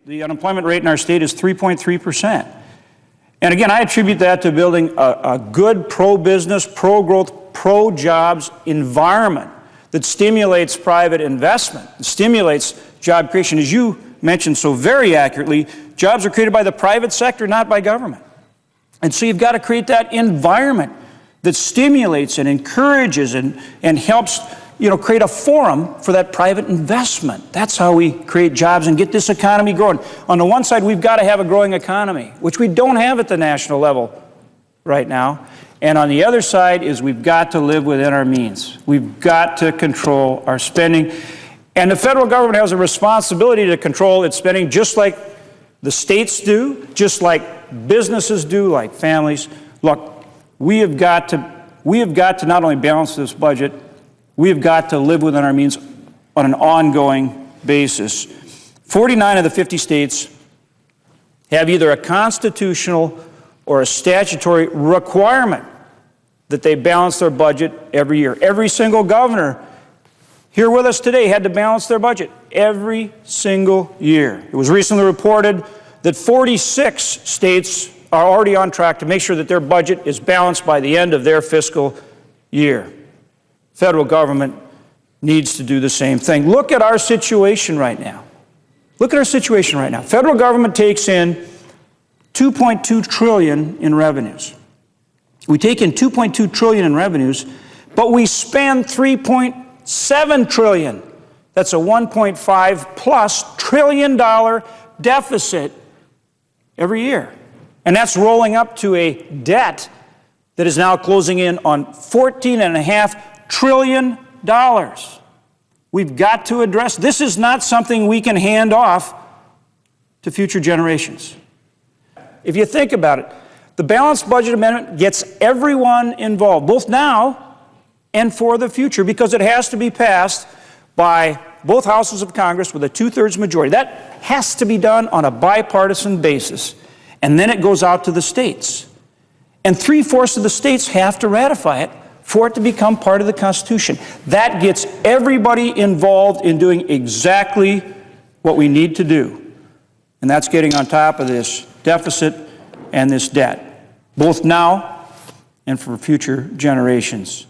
The unemployment rate in our state is 3.3%. And again, I attribute that to building a good pro-business, pro-growth, pro-jobs environment that stimulates private investment, stimulates job creation. As you mentioned so very accurately, jobs are created by the private sector, not by government. And so you've got to create that environment that stimulates and encourages and helps, create a forum for that private investment. That's how we create jobs and get this economy growing. On the one side, we've got to have a growing economy, which we don't have at the national level right now. And on the other side is we've got to live within our means. We've got to control our spending. And the federal government has a responsibility to control its spending just like the states do, just like businesses do, like families. Look, we have got to not only balance this budget, we have got to live within our means on an ongoing basis. 49 of the 50 states have either a constitutional or a statutory requirement that they balance their budget every year. Every single governor here with us today had to balance their budget every single year. It was recently reported that 46 states are already on track to make sure that their budget is balanced by the end of their fiscal year. Federal government needs to do the same thing. Look at our situation right now. Look at our situation right now. Federal government takes in $2.2 trillion in revenues. We take in $2.2 trillion in revenues, but we spend $3.7 trillion. That's a $1.5+ trillion deficit every year. And that's rolling up to a debt that is now closing in on $14.5 trillion. We've got to address this. Is not something we can hand off to future generations. If you think about it, the balanced budget amendment gets everyone involved, both now and for the future, because it has to be passed by both houses of Congress with a 2/3 majority. That has to be done on a bipartisan basis. And then it goes out to the states. And 3/4 of the states have to ratify it for it to become part of the Constitution. That gets everybody involved in doing exactly what we need to do. And that's getting on top of this deficit and this debt, both now and for future generations.